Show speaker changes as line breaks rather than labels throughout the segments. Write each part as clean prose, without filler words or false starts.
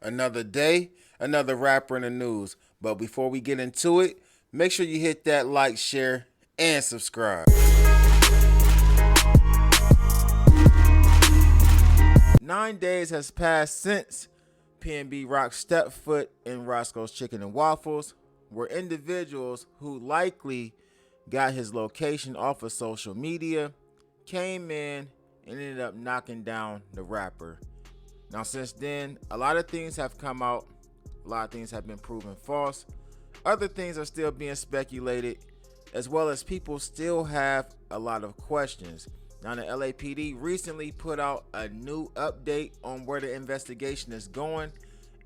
Another day, another rapper in the news. But before we get into it, make sure you hit that like, share, and subscribe. 9 days has passed since PNB Rock stepped foot in Roscoe's Chicken and Waffles, where individuals who likely got his location off of social media came in and ended up knocking down the rapper. Now, since then, a lot of things have come out, a lot of things have been proven false, other things are still being speculated, as well as people still have a lot of questions. Now, the LAPD recently put out a new update on where the investigation is going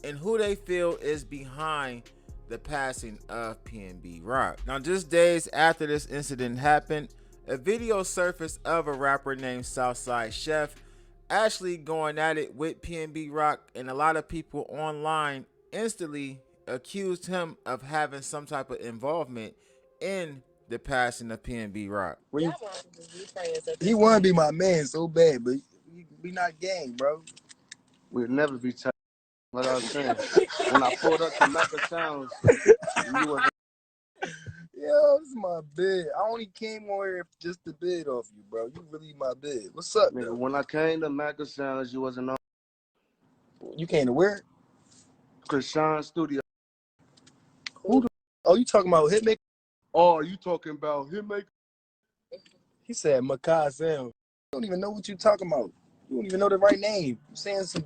and who they feel is behind the passing of PNB Rock. Now, just days after this incident happened, a video surfaced of a rapper named Southside Chef actually going at it with PNB Rock, and a lot of people online instantly accused him of having some type of involvement in the passing of PNB Rock.
He want to be my man so bad, but we not gang, bro.
We'll never be tight. Like I was saying, when I pulled up to Mecca Sounds, you was
Yo, this is my bid. I only came on here just to bid off you, bro. You really my bid. What's up,
nigga.
though?
When I came to Mecca Sounds, you wasn't on
You came to where?
Krishan Studio.
Who the? Oh, you talking about Hitmaker?
Oh, you talking about Hitmaker?
He said Makai Sam. You don't even know what you talking about. You don't even know the right name. You saying some.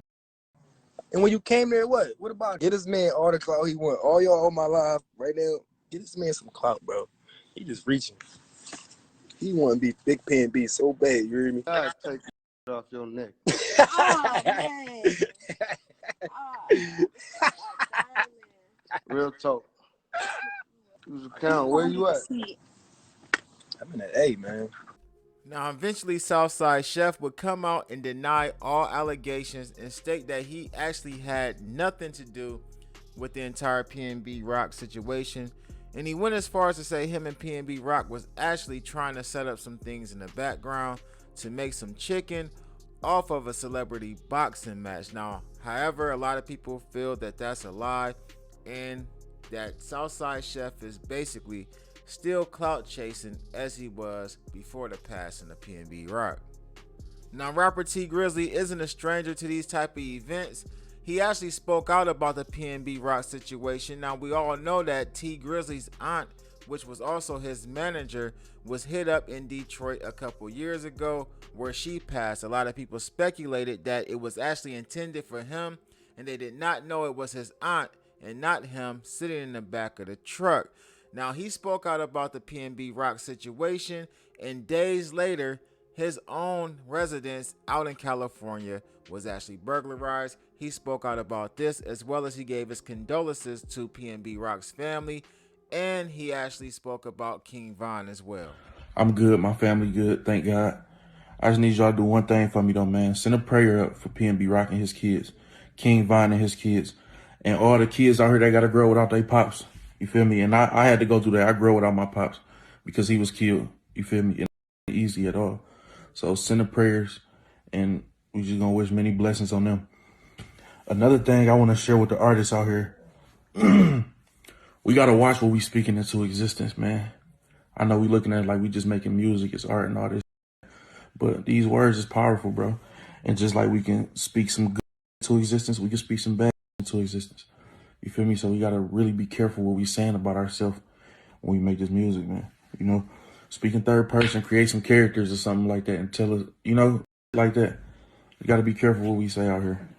And when you came there, what? What about it? Get this man all the clout he want. All y'all on my live right now. Get this man some clout, bro. He just reaching. He want to be Big Pen B so bad. You hear me?
God, take it off your neck.
Oh, man.
Real talk. Use a count. Where you at?
I'm in the A, man.
Now, eventually, Southside Chef would come out and deny all allegations and state that he actually had nothing to do with the entire PNB Rock situation. And he went as far as to say him and PNB Rock was actually trying to set up some things in the background to make some chicken off of a celebrity boxing match. Now, however, a lot of people feel that that's a lie and that Southside Chef is basically still clout chasing as he was before the passing of PNB Rock. Now, rapper Tee Grizzley isn't a stranger to these type of events. He actually spoke out about the PNB Rock situation. Now, we all know that Tee Grizzley's aunt, which was also his manager, was hit up in Detroit a couple years ago where she passed. A lot of people speculated that it was actually intended for him and they did not know it was his aunt and not him sitting in the back of the truck. Now, he spoke out about the PNB Rock situation, and days later, his own residence out in California was actually burglarized. He spoke out about this, as well as he gave his condolences to PNB Rock's family, and he actually spoke about King Von as well.
I'm good. My family good. Thank God. I just need y'all to do one thing for me, though, man. Send a prayer up for PNB Rock and his kids, King Von and his kids, and all the kids out here that got to grow without their pops. You feel me? And I had to go through that. I grew without my pops because he was killed. You feel me? It ain't easy at all. So send the prayers, and we just going to wish many blessings on them. Another thing I want to share with the artists out here, we got to watch what we speaking into existence, man. I know we looking at it like we just making music, it's art and all this, but these words is powerful, bro. And just like we can speak some good into existence, we can speak some bad into existence. You feel me? So we got to really be careful what we saying about ourselves when we make this music, man. You know, speaking third person, create some characters or something like that and tell us, you know, like that. We got to be careful what we say out here.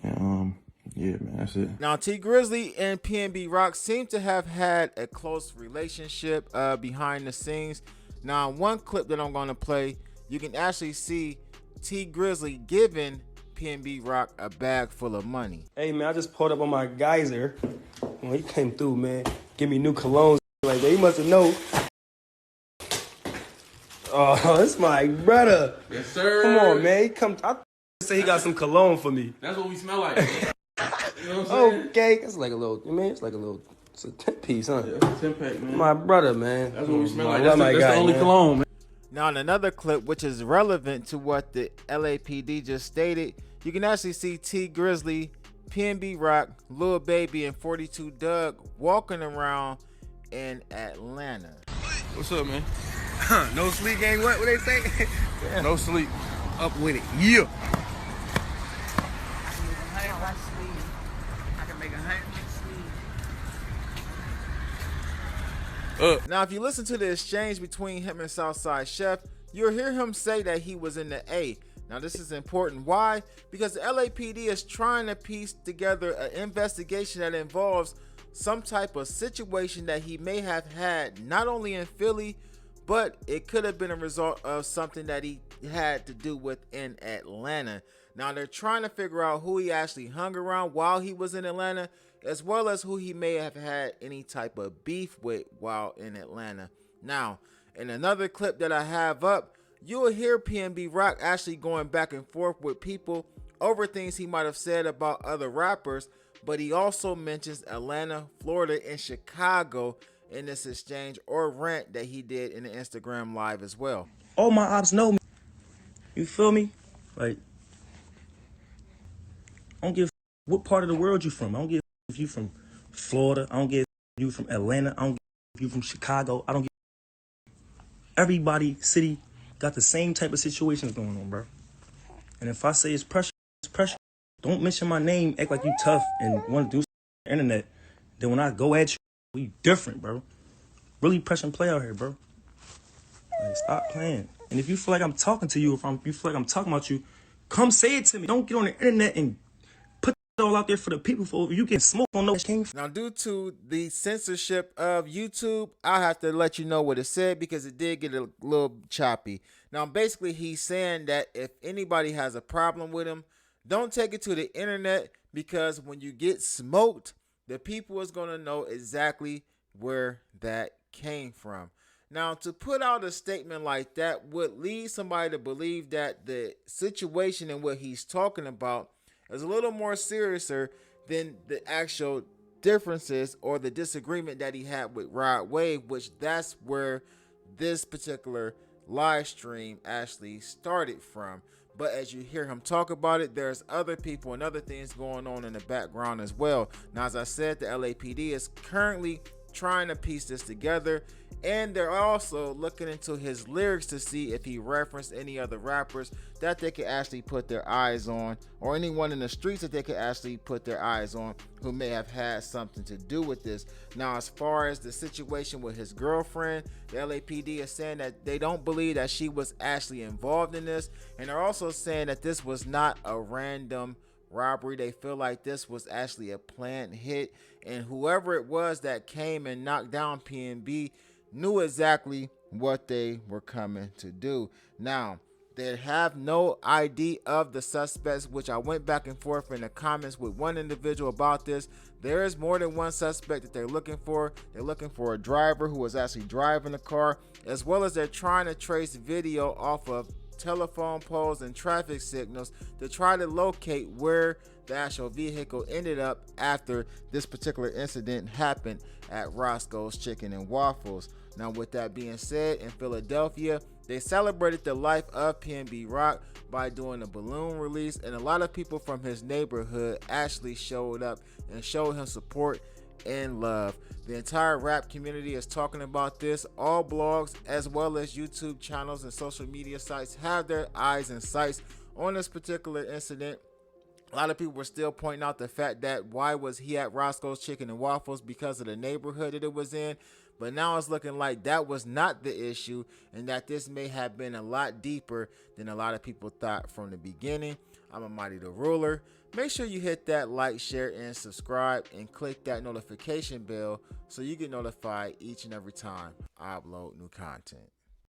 And, yeah, man, that's it.
Now, Tee Grizzley and PNB Rock seem to have had a close relationship behind the scenes. Now, one clip that I'm going to play, you can actually see Tee Grizzley giving PNB Rock a bag full of money.
Hey, man, I just pulled up on my geyser. When he came through, man, give me new colognes like that. He must have known. Oh, that's my brother.
Yes, sir.
Come on, man. He come. I say he got some cologne for me.
That's what we smell like. You know what I'm saying?
Okay, that's like a little. I mean, it's like a little. It's a 10 piece, huh?
Yeah, it's a 10-pack, man.
My brother, man.
That's what we smell like.
That's
That's
guy,
the only
man.
cologne, man.
Now, in another clip, which is relevant to what the LAPD just stated, you can actually see Tee Grizzley PNB Rock, Lil Baby, and 42 Dugg walking around in Atlanta.
What's up, man?
No sleep gang, what they say?
No sleep.
Up with it. Yeah.
Now, if you listen to the exchange between him and Southside Chef, you'll hear him say that he was in the A. Now, this is important. Why? Because the LAPD is trying to piece together an investigation that involves some type of situation that he may have had, not only in Philly, but it could have been a result of something that he had to do with in Atlanta. Now, they're trying to figure out who he actually hung around while he was in Atlanta, as well as who he may have had any type of beef with while in Atlanta. Now, in another clip that I have up, you'll hear PNB Rock actually going back and forth with people over things he might have said about other rappers, but he also mentions Atlanta, Florida, and Chicago in this exchange or rant that he did in the Instagram live as well.
All my ops know me. You feel me? Like, I don't give a what part of the world you from. I don't give a if you from Florida. I don't give a you from Atlanta. I don't give a if you from Chicago. I don't give a everybody, city, got the same type of situations going on, bro. And if I say it's pressure, it's pressure. Don't mention my name, act like you tough and want to do something on the internet. Then when I go at you, we different, bro. Really press and play out here, bro. Like, stop playing. And if you feel like I'm talking to you, you feel like I'm talking about you, come say it to me. Don't get on the internet and put it all out there for the people. For you can smoke on those came from.
Now, due to the censorship of YouTube, I'll have to let you know what it said because it did get a little choppy. Now, basically, he's saying that if anybody has a problem with him, don't take it to the internet because when you get smoked, the people is going to know exactly where that came from. Now, to put out a statement like that would lead somebody to believe that the situation and what he's talking about is a little more seriouser than the actual differences or the disagreement that he had with Rod Wave, which that's where this particular live stream actually started from. But as you hear him talk about it, there's other people and other things going on in the background as well. Now, as I said, the LAPD is currently trying to piece this together, and they're also looking into his lyrics to see if he referenced any other rappers that they could actually put their eyes on, or anyone in the streets that they could actually put their eyes on who may have had something to do with this. Now, as far as the situation with his girlfriend, the LAPD is saying that they don't believe that she was actually involved in this, and they're also saying that this was not a random robbery. They feel like this was actually a planned hit, and whoever it was that came and knocked down PNB knew exactly what they were coming to do. Now, they have no ID of the suspects, which I went back and forth in the comments with one individual about this. There is more than one suspect that they're looking for. They're looking for a driver who was actually driving the car, as well as they're trying to trace video off of telephone poles and traffic signals to try to locate where the actual vehicle ended up after this particular incident happened at Roscoe's Chicken and Waffles. Now, with that being said, in Philadelphia, they celebrated the life of PNB Rock by doing a balloon release, and a lot of people from his neighborhood actually showed up and showed him support and love. The entire rap community is talking about this. All blogs as well as YouTube channels and social media sites have their eyes and sights on this particular incident. A lot of people were still pointing out the fact that why was he at Roscoe's Chicken and Waffles because of the neighborhood that it was in. But now it's looking like that was not the issue, and that this may have been a lot deeper than a lot of people thought from the beginning. I'm Almighty the Ruler. Make sure you hit that like, share, and subscribe, and click that notification bell so you get notified each and every time I upload new content.